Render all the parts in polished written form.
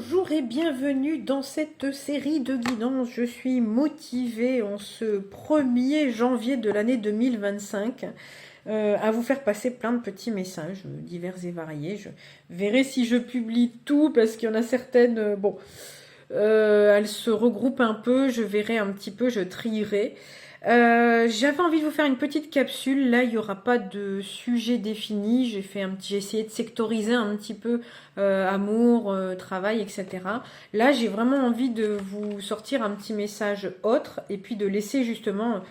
Bonjour et bienvenue dans cette série de guidances. Je suis motivée en ce 1er janvier de l'année 2025 à vous faire passer plein de petits messages divers et variés. Je verrai si je publie tout parce qu'il y en a certaines, elles se regroupent un peu, je verrai un petit peu, je trierai. J'avais envie de vous faire une petite capsule. Là, il n'y aura pas de sujet défini. J'ai essayé de sectoriser un petit peu amour, travail, etc. Là, j'ai vraiment envie de vous sortir un petit message autre et puis de laisser justement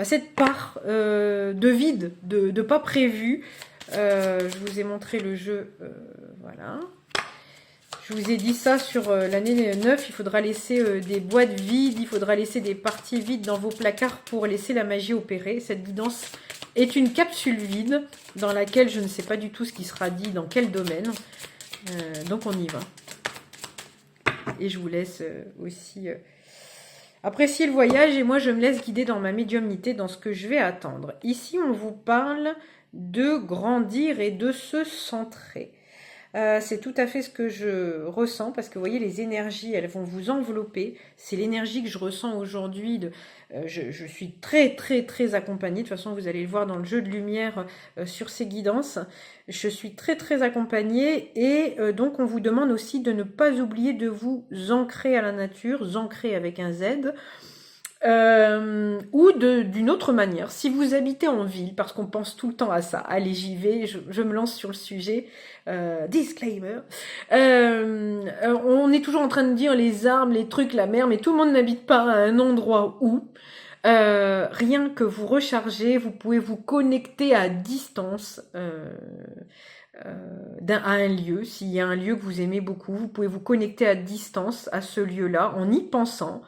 cette part de vide, de pas prévu. Je vous ai montré le jeu, voilà. Je vous ai dit ça sur l'année 9, il faudra laisser des boîtes vides, il faudra laisser des parties vides dans vos placards pour laisser la magie opérer. Cette guidance est une capsule vide dans laquelle je ne sais pas du tout ce qui sera dit dans quel domaine. Donc on y va. Et je vous laisse aussi apprécier le voyage et moi je me laisse guider dans ma médiumnité, dans ce que je vais attendre. Ici on vous parle de grandir et de se centrer. C'est tout à fait ce que je ressens parce que vous voyez les énergies, elles vont vous envelopper. C'est l'énergie que je ressens aujourd'hui. Je suis très accompagnée. De toute façon, vous allez le voir dans le jeu de lumière sur ces guidances. Je suis très accompagnée et donc on vous demande aussi de ne pas oublier de vous ancrer à la nature, ancrer avec un Z. Ou d'une autre manière, si vous habitez en ville, parce qu'on pense tout le temps à ça, allez j'y vais, je me lance sur le sujet, disclaimer, on est toujours en train de dire les arbres, les trucs, la mer, mais tout le monde n'habite pas à un endroit où, rien que vous rechargez, vous pouvez vous connecter à distance à un lieu. S'il y a un lieu que vous aimez beaucoup, vous pouvez vous connecter à distance à ce lieu-là en y pensant.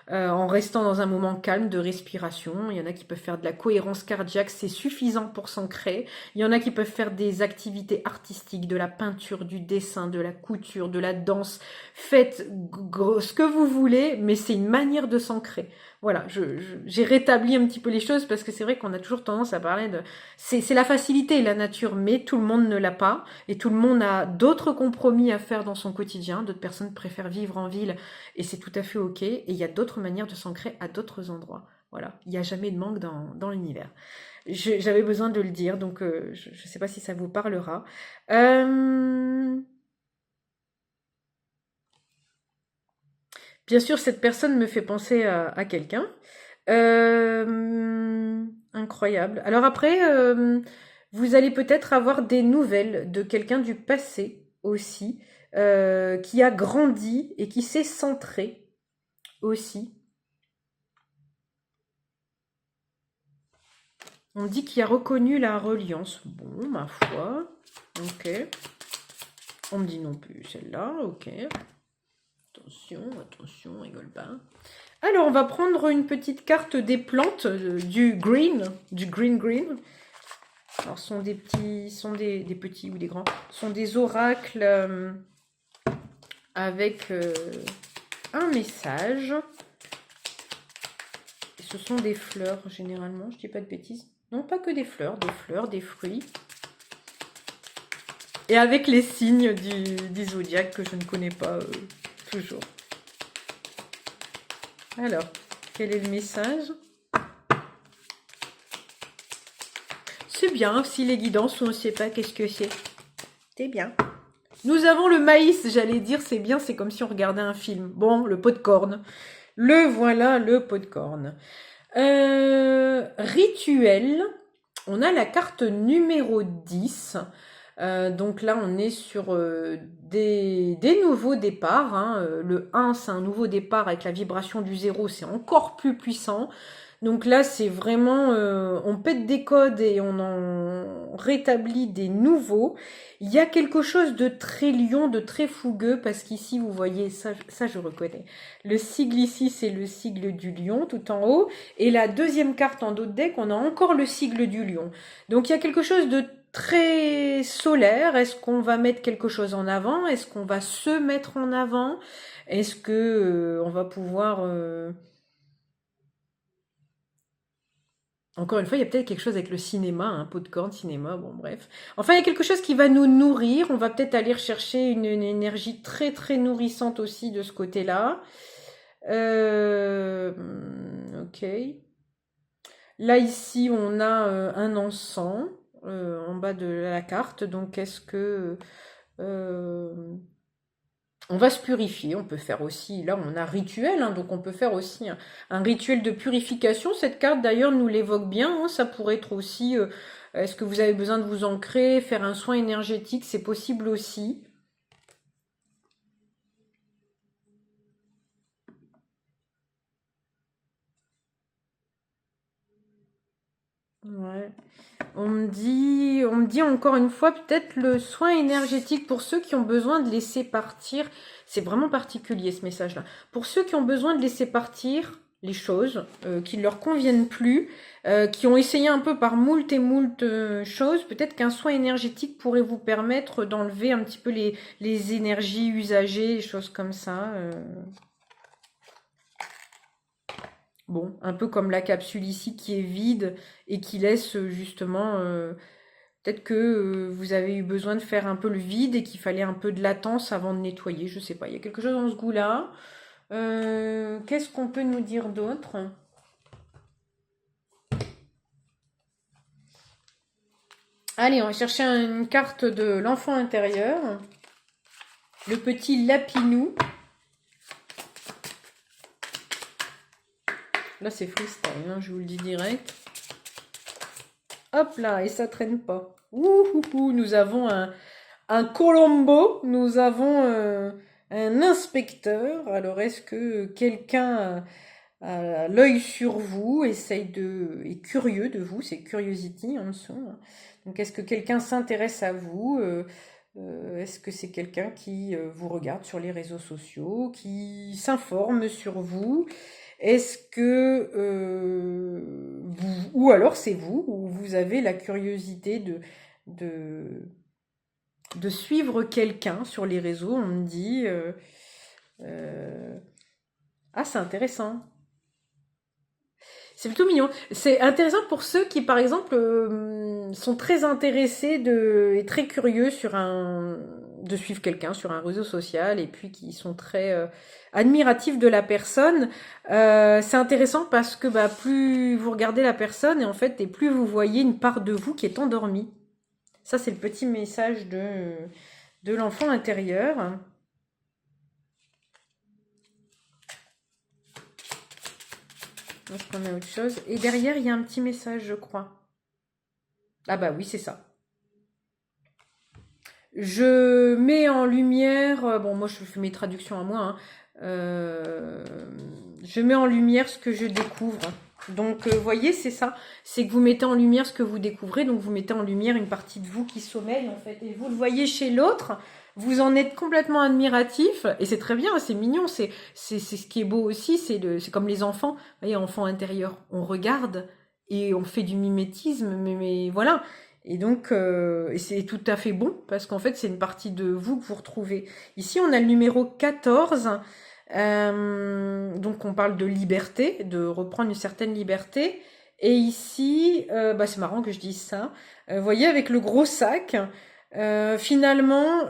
En restant dans un moment calme de respiration. Il y en a qui peuvent faire de la cohérence cardiaque, c'est suffisant pour s'ancrer. Il y en a qui peuvent faire des activités artistiques, de la peinture, du dessin, de la couture, de la danse. Faites ce que vous voulez, mais c'est une manière de s'ancrer. Voilà, j'ai rétabli un petit peu les choses parce que c'est vrai qu'on a toujours tendance à parler de... C'est la facilité, la nature, mais tout le monde ne l'a pas et tout le monde a d'autres compromis à faire dans son quotidien. D'autres personnes préfèrent vivre en ville et c'est tout à fait ok. Et il y a d'autres manières de s'ancrer à d'autres endroits. Voilà, il n'y a jamais de manque dans l'univers. J'avais besoin de le dire, donc je ne sais pas si ça vous parlera. Bien sûr, cette personne me fait penser à quelqu'un. Incroyable. Alors après, vous allez peut-être avoir des nouvelles de quelqu'un du passé aussi, qui a grandi et qui s'est centré aussi. On dit qu'il a reconnu la reliance. Bon, ma foi. Ok. On me dit non plus celle-là. Ok. Attention, rigole pas. Alors, on va prendre une petite carte des plantes, du green. Alors, ce sont des petits ou des grands. Ce sont des oracles avec un message. Et ce sont des fleurs, généralement. Je dis pas de bêtises. Non, pas que des fleurs, des fruits. Et avec les signes du zodiaque que je ne connais pas toujours. Alors, quel est le message? C'est bien, si les guidances, on ne sait pas qu'est-ce que c'est. C'est bien. Nous avons le maïs, j'allais dire, c'est bien, c'est comme si on regardait un film. Bon, le pot de corne. Le voilà, le pot de corne. Rituel. On a la carte numéro 10. Donc là, on est sur des nouveaux départs. Hein. Le 1, c'est un nouveau départ avec la vibration du 0, c'est encore plus puissant. Donc là, c'est vraiment, on pète des codes et on en rétablit des nouveaux. Il y a quelque chose de très lion, de très fougueux, parce qu'ici, vous voyez, ça je reconnais. Le sigle ici, c'est le sigle du lion, tout en haut. Et la deuxième carte en dos de deck, on a encore le sigle du lion. Donc il y a quelque chose de très solaire. Est-ce qu'on va mettre quelque chose en avant? Est-ce qu'on va se mettre en avant? Est-ce que on va pouvoir Encore une fois, il y a peut-être quelque chose avec le cinéma, un pot de corne, cinéma, bon bref. Enfin, il y a quelque chose qui va nous nourrir. On va peut-être aller rechercher une énergie très très nourrissante aussi de ce côté-là. Ok. Là, ici, on a un encens en bas de la carte. Donc, est-ce que... euh, on va se purifier, on peut faire aussi, là on a rituel, hein, donc on peut faire aussi un rituel de purification. Cette carte d'ailleurs nous l'évoque bien, hein, ça pourrait être aussi, est-ce que vous avez besoin de vous ancrer, faire un soin énergétique, c'est possible aussi. Ouais. On me dit encore une fois, peut-être le soin énergétique pour ceux qui ont besoin de laisser partir. C'est vraiment particulier ce message-là. Pour ceux qui ont besoin de laisser partir les choses qui ne leur conviennent plus, qui ont essayé un peu par moult et moult choses, peut-être qu'un soin énergétique pourrait vous permettre d'enlever un petit peu les énergies usagées, les choses comme ça. Bon, un peu comme la capsule ici qui est vide et qui laisse justement... peut-être que vous avez eu besoin de faire un peu le vide et qu'il fallait un peu de latence avant de nettoyer, je sais pas. Il y a quelque chose dans ce goût-là. Qu'est-ce qu'on peut nous dire d'autre? Allez, on va chercher une carte de l'enfant intérieur. Le petit lapinou. Là, c'est freestyle, hein, je vous le dis direct. Hop là, et ça traîne pas. Ouh, nous avons un Colombo, nous avons un inspecteur. Alors, est-ce que quelqu'un a l'œil sur vous, est curieux de vous, c'est curiosity en dessous, hein. Donc, est-ce que quelqu'un s'intéresse à vous? Est-ce que c'est quelqu'un qui vous regarde sur les réseaux sociaux, qui s'informe sur vous? Est-ce que ou alors c'est vous, ou vous avez la curiosité de, de suivre quelqu'un sur les réseaux? On me dit euh, ah, c'est intéressant. C'est plutôt mignon. C'est intéressant pour ceux qui, par exemple, sont très intéressés et très curieux de suivre quelqu'un sur un réseau social et puis qui sont très admiratifs de la personne. C'est intéressant parce que bah, plus vous regardez la personne et plus vous voyez une part de vous qui est endormie. Ça, c'est le petit message de l'enfant intérieur. Donc, on a autre chose. Et derrière, il y a un petit message, je crois. Ah bah oui, c'est ça. Je mets en lumière, bon moi je fais mes traductions à moi, hein. Euh, je mets en lumière ce que je découvre. Donc vous voyez, c'est ça, c'est que vous mettez en lumière ce que vous découvrez, donc vous mettez en lumière une partie de vous qui sommeille en fait, et vous le voyez chez l'autre, vous en êtes complètement admiratif, et c'est très bien, c'est mignon, c'est ce qui est beau aussi, c'est comme les enfants, vous voyez, enfant intérieur, on regarde et on fait du mimétisme, mais voilà. Et donc, et c'est tout à fait bon, parce qu'en fait, c'est une partie de vous que vous retrouvez. Ici, on a le numéro 14. Donc, on parle de liberté, de reprendre une certaine liberté. Et ici, bah, c'est marrant que je dise ça. Vous voyez, avec le gros sac, finalement,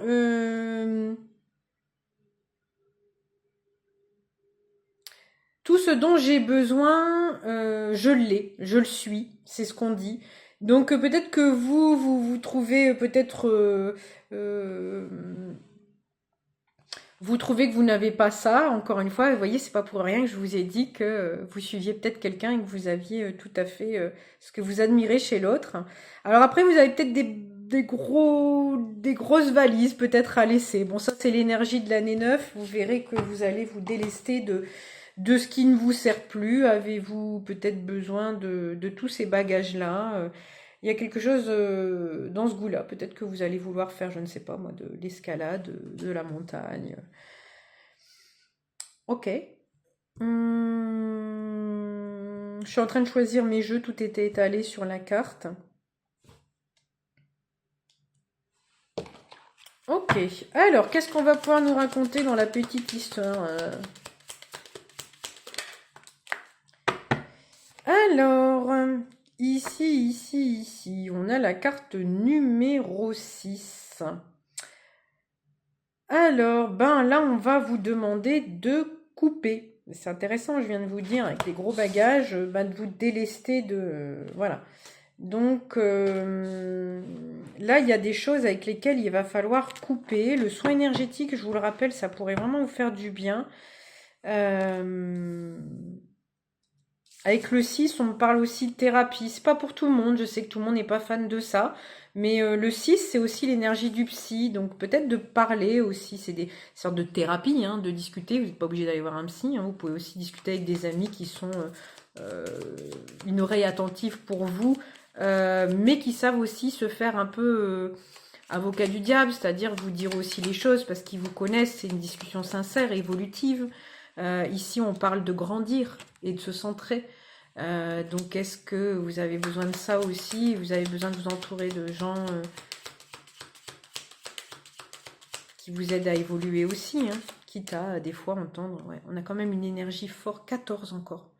tout ce dont j'ai besoin, je l'ai, je le suis, c'est ce qu'on dit. Donc peut-être que vous trouvez peut-être euh, vous trouvez que vous n'avez pas ça. Encore une fois, vous voyez, c'est pas pour rien que je vous ai dit que vous suiviez peut-être quelqu'un et que vous aviez tout à fait ce que vous admirez chez l'autre. Alors après, vous avez peut-être des grosses valises peut-être à laisser. Bon, ça c'est l'énergie de l'année 9. Vous verrez que vous allez vous délester de ce qui ne vous sert plus. Avez-vous peut-être besoin de tous ces bagages-là? Il y a quelque chose dans ce goût-là. Peut-être que vous allez vouloir faire, je ne sais pas moi, de l'escalade, de la montagne. Ok. Je suis en train de choisir mes jeux. Tout était étalé sur la carte. Ok. Alors, qu'est-ce qu'on va pouvoir nous raconter dans la petite histoire? Alors, ici, on a la carte numéro 6. Alors, ben là, on va vous demander de couper. C'est intéressant, je viens de vous dire, avec les gros bagages, de vous délester de... voilà. Donc, là, il y a des choses avec lesquelles il va falloir couper. Le soin énergétique, je vous le rappelle, ça pourrait vraiment vous faire du bien. Avec le 6, on me parle aussi de thérapie. C'est pas pour tout le monde, je sais que tout le monde n'est pas fan de ça. Mais le 6, c'est aussi l'énergie du psy. Donc peut-être de parler aussi. C'est des sortes de thérapie, hein, de discuter. Vous n'êtes pas obligé d'aller voir un psy. Hein. Vous pouvez aussi discuter avec des amis qui sont une oreille attentive pour vous. Mais qui savent aussi se faire un peu avocat du diable. C'est-à-dire vous dire aussi les choses parce qu'ils vous connaissent. C'est une discussion sincère, évolutive. Ici, on parle de grandir et de se centrer. Donc, est-ce que vous avez besoin de ça aussi? Vous avez besoin de vous entourer de gens qui vous aident à évoluer aussi, hein, quitte à des fois entendre. Ouais, on a quand même une énergie forte, 14 encore.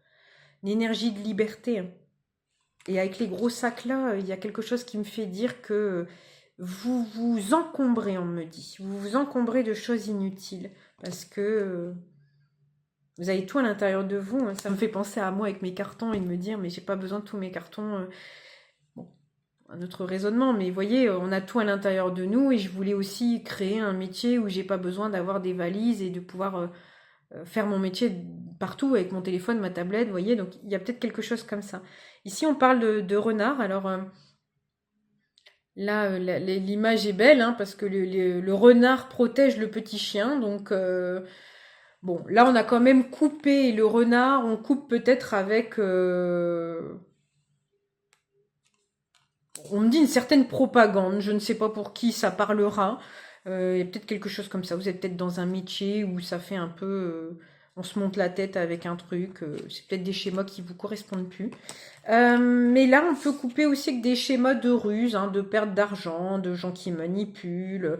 Une énergie de liberté. Hein. Et avec les gros sacs là, il y a quelque chose qui me fait dire que vous vous encombrez, on me dit. Vous vous encombrez de choses inutiles. Parce que... vous avez tout à l'intérieur de vous. Hein. Ça me fait penser à moi avec mes cartons et de me dire, mais j'ai pas besoin de tous mes cartons. Bon, un autre raisonnement, mais vous voyez, on a tout à l'intérieur de nous et je voulais aussi créer un métier où j'ai pas besoin d'avoir des valises et de pouvoir faire mon métier partout avec mon téléphone, ma tablette, vous voyez. Donc il y a peut-être quelque chose comme ça. Ici, on parle de renard. Alors là, l'image est belle hein, parce que le renard protège le petit chien. Donc bon, là, on a quand même coupé le renard. On coupe peut-être avec... on me dit une certaine propagande. Je ne sais pas pour qui ça parlera. Il y a peut-être quelque chose comme ça. Vous êtes peut-être dans un métier où ça fait un peu... on se monte la tête avec un truc. C'est peut-être des schémas qui vous correspondent plus. Mais là, on peut couper aussi avec des schémas de ruse, hein, de perte d'argent, de gens qui manipulent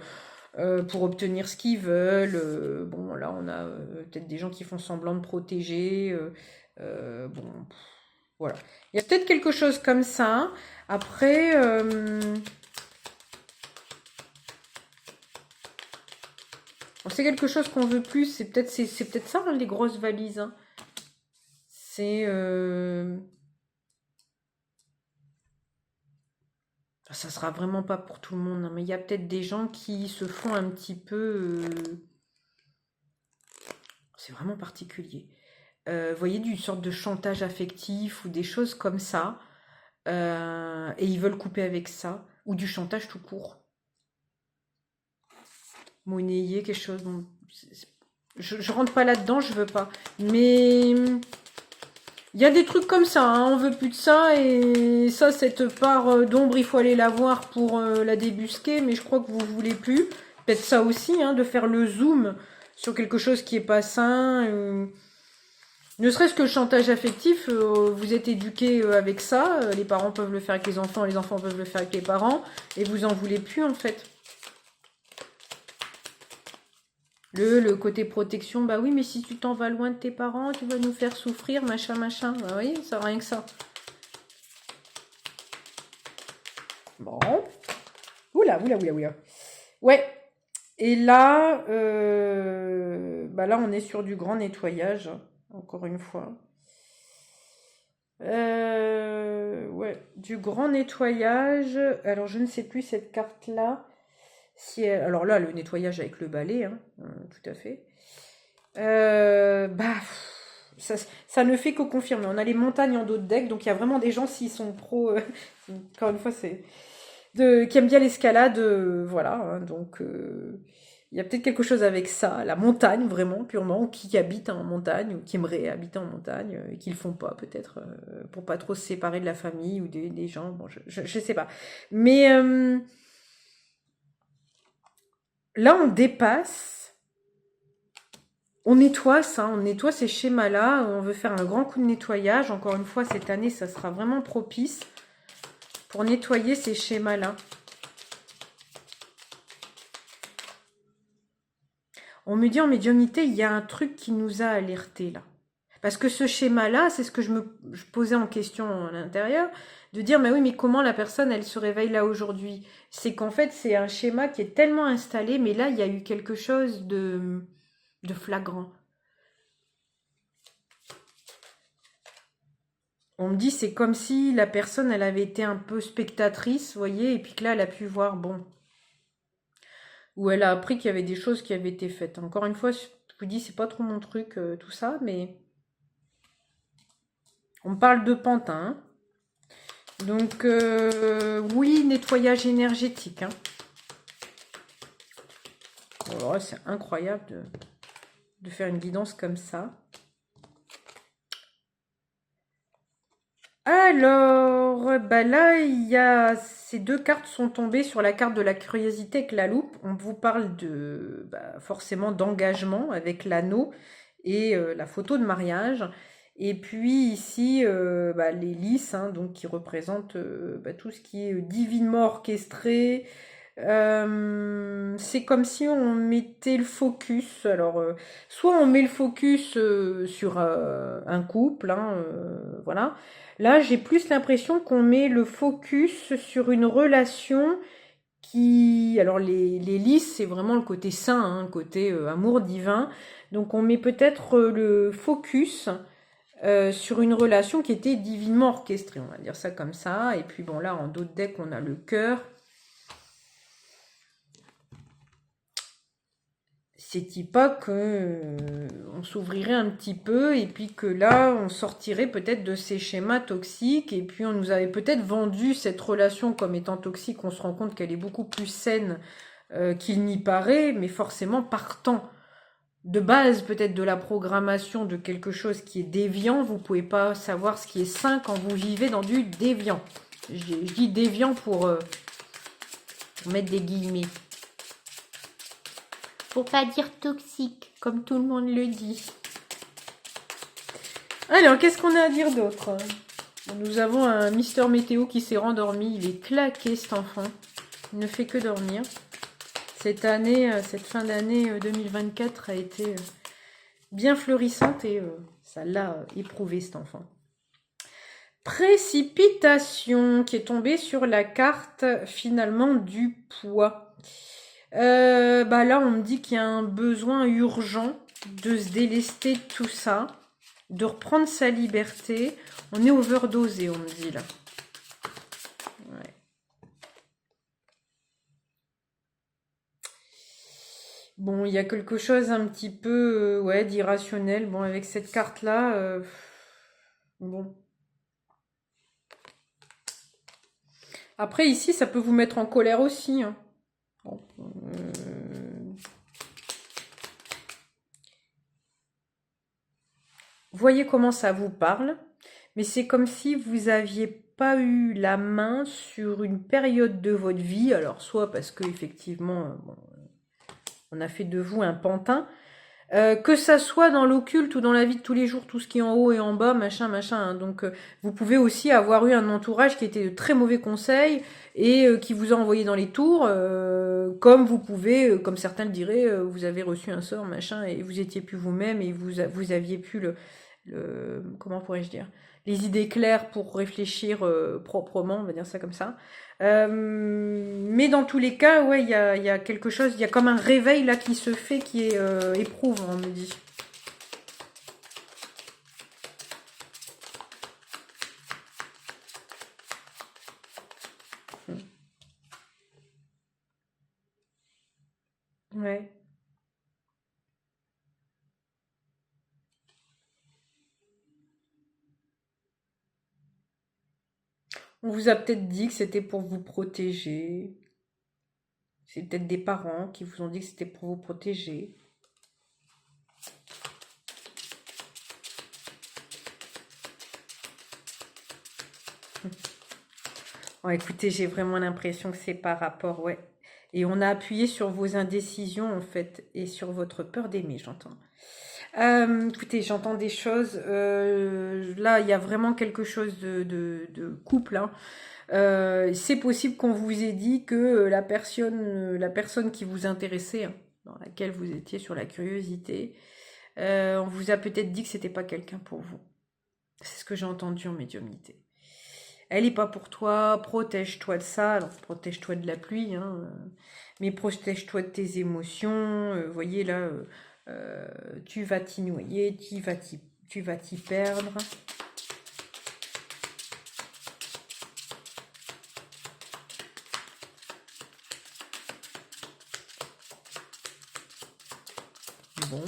pour obtenir ce qu'ils veulent. Bon, là, on a peut-être des gens qui font semblant de protéger. Bon, voilà. Il y a peut-être quelque chose comme ça. Après, c'est quelque chose qu'on veut plus. C'est peut-être ça, hein, les grosses valises. Hein. C'est... ça sera vraiment pas pour tout le monde, hein, mais il y a peut-être des gens qui se font un petit peu... c'est vraiment particulier. Vous voyez, d'une sorte de chantage affectif ou des choses comme ça. Et ils veulent couper avec ça. Ou du chantage tout court. Monnayer, quelque chose. Bon, je rentre pas là-dedans, je veux pas. Mais... il y a des trucs comme ça, hein, on veut plus de ça, et ça, cette part d'ombre, il faut aller la voir pour la débusquer, mais je crois que vous voulez plus. Peut-être ça aussi, hein, de faire le zoom sur quelque chose qui est pas sain. Ne serait-ce que le chantage affectif, vous êtes éduqué avec ça, les parents peuvent le faire avec les enfants peuvent le faire avec les parents, et vous en voulez plus en fait. Le côté protection, bah oui, mais si tu t'en vas loin de tes parents, tu vas nous faire souffrir, machin, machin. Bah oui, ça rien que ça. Bon. Oula, oula, oula, oula. Ouais. Et là, bah là, on est sur du grand nettoyage, encore une fois. Ouais, du grand nettoyage. Alors, je ne sais plus cette carte-là. Si alors là, le nettoyage avec le balai, hein, tout à fait. Bah, ça ne fait que confirmer. On a les montagnes en dos de deck, donc il y a vraiment des gens, s'ils sont pro, encore une fois, c'est qui aiment bien l'escalade, voilà. Hein, donc, il y a peut-être quelque chose avec ça, la montagne, vraiment, purement, ou qui habitent en montagne, ou qui aimeraient habiter en montagne, et qui le font pas, peut-être, pour pas trop se séparer de la famille ou des gens. Bon, je sais pas. Mais là, on dépasse. On nettoie ça, on nettoie ces schémas-là. On veut faire un grand coup de nettoyage. Encore une fois, cette année, ça sera vraiment propice pour nettoyer ces schémas-là. On me dit en médiumnité, il y a un truc qui nous a alertés là. Parce que ce schéma-là, c'est ce que je posais en question à l'intérieur, de dire, mais oui, mais comment la personne, elle se réveille là aujourd'hui? C'est qu'en fait, c'est un schéma qui est tellement installé, mais là, il y a eu quelque chose de flagrant. On me dit, c'est comme si la personne, elle avait été un peu spectatrice, vous voyez, et puis que là, elle a pu voir, bon, ou elle a appris qu'il y avait des choses qui avaient été faites. Encore une fois, je vous dis, c'est pas trop mon truc, tout ça, mais on parle de pantin, hein. Donc, oui, nettoyage énergétique, hein. Oh, c'est incroyable de faire une guidance comme ça. Alors, bah là, ces deux cartes sont tombées sur la carte de la curiosité avec la loupe. On vous parle de forcément d'engagement avec l'anneau et la photo de mariage. Et puis ici, les lys, hein, donc qui représentent tout ce qui est divinement orchestré. C'est comme si on mettait le focus. Alors, soit on met le focus sur un couple, hein, voilà. Là, j'ai plus l'impression qu'on met le focus sur une relation qui... Alors, les lys, c'est vraiment le côté saint, hein, le côté amour divin. Donc, on met peut-être le focus sur une relation qui était divinement orchestrée, on va dire ça comme ça. Et puis, bon, là, en d'autres decks, on a le cœur. C'est-il pas que on s'ouvrirait un petit peu et puis que là, on sortirait peut-être de ces schémas toxiques et puis on nous avait peut-être vendu cette relation comme étant toxique, on se rend compte qu'elle est beaucoup plus saine qu'il n'y paraît, mais forcément partant de base peut-être de la programmation de quelque chose qui est déviant, vous pouvez pas savoir ce qui est sain quand vous vivez dans du déviant. Je dis déviant pour mettre des guillemets. Pour pas dire toxique, comme tout le monde le dit. Alors, qu'est-ce qu'on a à dire d'autre? Nous avons un Mister Météo qui s'est rendormi. Il est claqué, cet enfant. Il ne fait que dormir. Cette année, cette fin d'année 2024 a été bien fleurissante et ça l'a éprouvé, cet enfant. Précipitation qui est tombée sur la carte finalement du poids. Là, on me dit qu'il y a un besoin urgent de se délester de tout ça, de reprendre sa liberté. On est overdosé, on me dit là. Ouais. Bon, il y a quelque chose un petit peu d'irrationnel. Bon, avec cette carte-là, bon. Après, ici, ça peut vous mettre en colère aussi, hein. Bon, voyez comment ça vous parle, mais c'est comme si vous aviez pas eu la main sur une période de votre vie, alors soit parce que effectivement, on a fait de vous un pantin, que ça soit dans l'occulte ou dans la vie de tous les jours, tout ce qui est en haut et en bas, machin, machin, hein. Donc vous pouvez aussi avoir eu un entourage qui était de très mauvais conseils et qui vous a envoyé dans les tours, comme vous pouvez, comme certains le diraient, vous avez reçu un sort, machin, et vous étiez plus vous-même et vous aviez plus comment pourrais-je dire, les idées claires pour réfléchir proprement, on va dire ça comme ça. Mais dans tous les cas, ouais, il y a quelque chose, il y a comme un réveil là qui se fait, qui est éprouvant, on me dit. Ouais. On vous a peut-être dit que c'était pour vous protéger. C'est peut-être des parents qui vous ont dit que c'était pour vous protéger. Oh, écoutez, j'ai vraiment l'impression que c'est par rapport, ouais. Et on a appuyé sur vos indécisions, en fait, et sur votre peur d'aimer, j'entends. Écoutez, j'entends des choses. Là, il y a vraiment quelque chose de couple, hein. C'est possible qu'on vous ait dit que la personne qui vous intéressait, hein, dans laquelle vous étiez sur la curiosité, On vous a peut-être dit que c'était pas quelqu'un pour vous. C'est ce que j'ai entendu en médiumnité. Elle n'est pas pour toi, protège-toi de ça. Alors, protège-toi de la pluie, hein, mais protège-toi de tes émotions. Vous voyez là, tu vas t'y noyer, tu vas t'y perdre. Bon,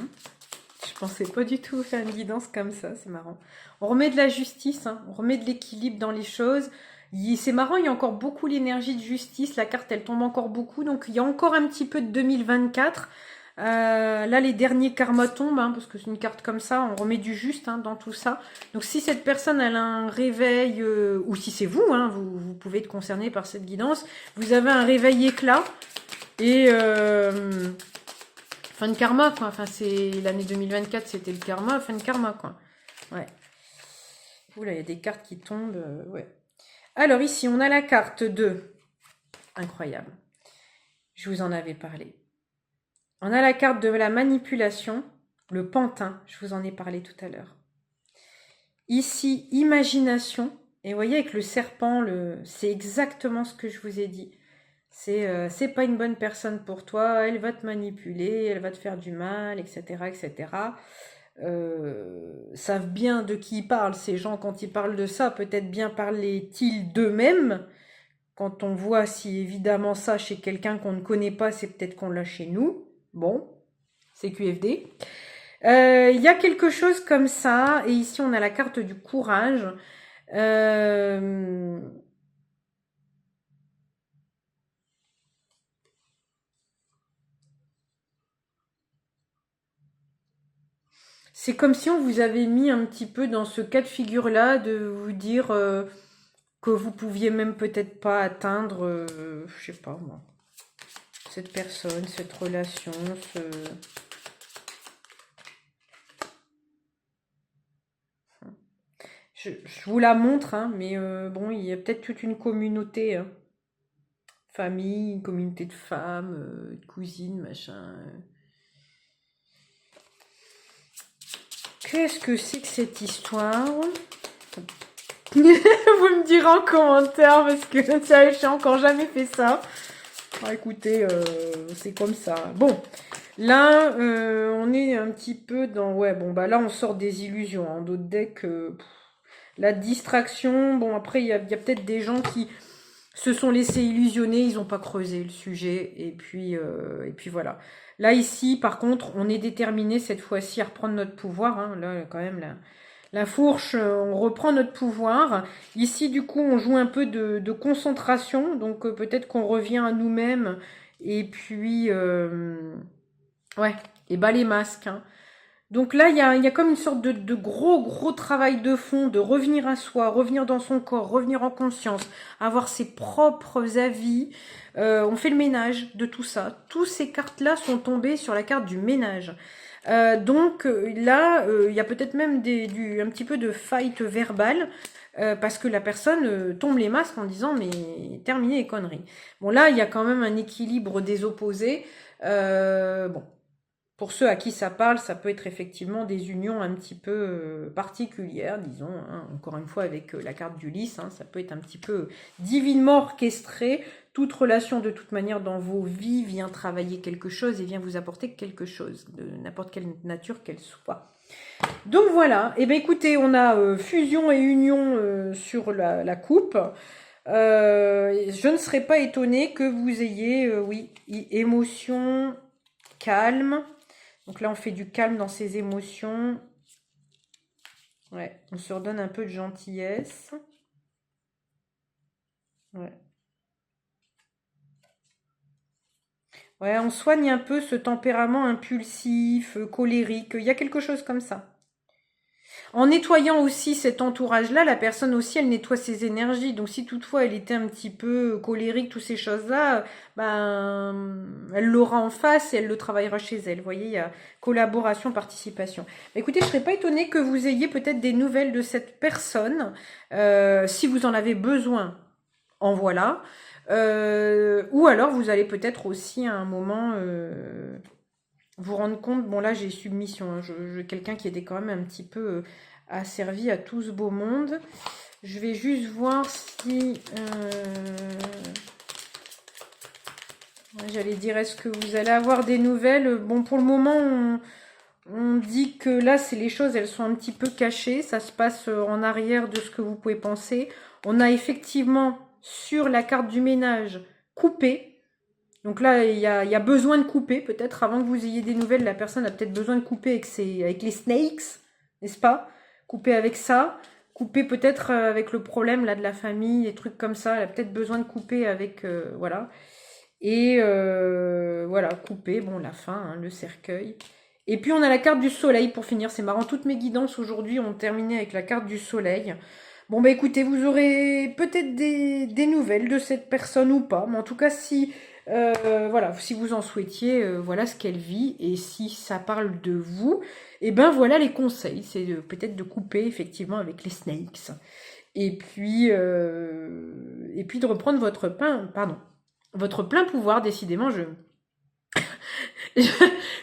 je pensais pas du tout faire une guidance comme ça, c'est marrant. On remet de la justice, hein, on remet de l'équilibre dans les choses. C'est marrant, il y a encore beaucoup l'énergie de justice, la carte elle tombe encore beaucoup, donc il y a encore un petit peu de 2024. Là les derniers karmas tombent, hein, parce que c'est une carte comme ça, on remet du juste, hein, dans tout ça. Donc si cette personne elle a un réveil, ou si c'est vous, hein, vous pouvez être concerné par cette guidance, vous avez un réveil éclat, et... fin de karma, quoi. Enfin, c'est l'année 2024, c'était le karma, fin de karma, quoi. Ouais. Oula, il y a des cartes qui tombent. Ouais. Alors, ici, on a la carte de... Incroyable. Je vous en avais parlé. On a la carte de la manipulation, le pantin. Je vous en ai parlé tout à l'heure. Ici, imagination. Et vous voyez, avec le serpent, c'est exactement ce que je vous ai dit. C'est pas une bonne personne pour toi, elle va te manipuler, elle va te faire du mal, etc. etc. Savent bien de qui ils parlent, ces gens, quand ils parlent de ça, peut-être bien parlent-ils d'eux-mêmes. Quand on voit si évidemment ça chez quelqu'un qu'on ne connaît pas, c'est peut-être qu'on l'a chez nous. Bon, c'est QFD. Il y a quelque chose comme ça, et ici on a la carte du courage. C'est comme si on vous avait mis un petit peu dans ce cas de figure-là, de vous dire que vous pouviez même peut-être pas atteindre, je sais pas moi, cette personne, cette relation, Je vous la montre, hein, mais bon, il y a peut-être toute une communauté, hein. Famille, une communauté de femmes, de cousines, machin. Qu'est-ce que c'est que cette histoire? Vous me direz en commentaire parce que sérieux, j'ai encore jamais fait ça. Ah, écoutez, c'est comme ça. Bon, là, on est un petit peu dans... Ouais, bon, bah là, on sort des illusions. Hein. D'autres decks, la distraction. Bon, après, il y a peut-être des gens qui se sont laissés illusionner, ils n'ont pas creusé le sujet. Et puis voilà. Là, ici, par contre, on est déterminé cette fois-ci à reprendre notre pouvoir. Hein. Là, quand même, la fourche, on reprend notre pouvoir. Ici, du coup, on joue un peu de concentration. Donc, peut-être qu'on revient à nous-mêmes. Et puis, ouais, et bas les masques. Hein. Donc là, il y a comme une sorte de gros travail de fond, de revenir à soi, revenir dans son corps, revenir en conscience, avoir ses propres avis. On fait le ménage de tout ça. Toutes ces cartes-là sont tombées sur la carte du ménage. Donc là, il y a peut-être même un petit peu de fight verbal, parce que la personne tombe les masques en disant mais terminez les conneries. Bon là, il y a quand même un équilibre des opposés. Bon, pour ceux à qui ça parle, ça peut être effectivement des unions un petit peu particulières, disons, hein, encore une fois avec la carte d'Ulysse, hein, ça peut être un petit peu divinement orchestré. Toute relation de toute manière dans vos vies vient travailler quelque chose et vient vous apporter quelque chose, de n'importe quelle nature qu'elle soit. Donc voilà, et bien écoutez, on a fusion et union sur la coupe. Je ne serais pas étonnée que vous ayez, oui, émotion, calme. Donc là, on fait du calme dans ses émotions. Ouais, on se redonne un peu de gentillesse. Ouais. Ouais, on soigne un peu ce tempérament impulsif, colérique. Il y a quelque chose comme ça. En nettoyant aussi cet entourage-là, la personne aussi, elle nettoie ses énergies. Donc si toutefois elle était un petit peu colérique, toutes ces choses-là, ben, elle l'aura en face et elle le travaillera chez elle. Vous voyez, il y a collaboration, participation. Écoutez, je ne serais pas étonnée que vous ayez peut-être des nouvelles de cette personne. Si vous en avez besoin, en voilà. Ou alors vous allez peut-être aussi à un moment vous rendre compte, bon là j'ai submission, hein, quelqu'un qui était quand même un petit peu asservi à tout ce beau monde. Je vais juste voir si... j'allais dire, est-ce que vous allez avoir des nouvelles? Bon, pour le moment, on dit que là, c'est les choses, elles sont un petit peu cachées. Ça se passe en arrière de ce que vous pouvez penser. On a effectivement, sur la carte du ménage, coupé. Donc là, il y a besoin de couper, peut-être, avant que vous ayez des nouvelles, la personne a peut-être besoin de couper avec les snakes, n'est-ce pas? Couper avec ça, couper peut-être avec le problème là de la famille, des trucs comme ça, elle a peut-être besoin de couper avec, voilà. Et voilà, couper, bon, la fin, hein, le cercueil. Et puis on a la carte du soleil pour finir, c'est marrant, toutes mes guidances aujourd'hui ont terminé avec la carte du soleil. Bon bah écoutez, vous aurez peut-être des nouvelles de cette personne ou pas, mais en tout cas si voilà, si vous en souhaitiez, voilà ce qu'elle vit, et si ça parle de vous, et ben voilà les conseils, c'est peut-être de couper effectivement avec les snakes, et puis de reprendre votre plein pouvoir, décidément,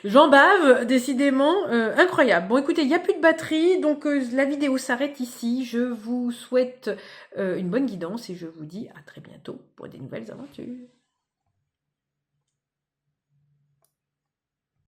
j'en bave, décidément, incroyable. Bon, écoutez, il n'y a plus de batterie, donc la vidéo s'arrête ici. Je vous souhaite une bonne guidance et je vous dis à très bientôt pour des nouvelles aventures.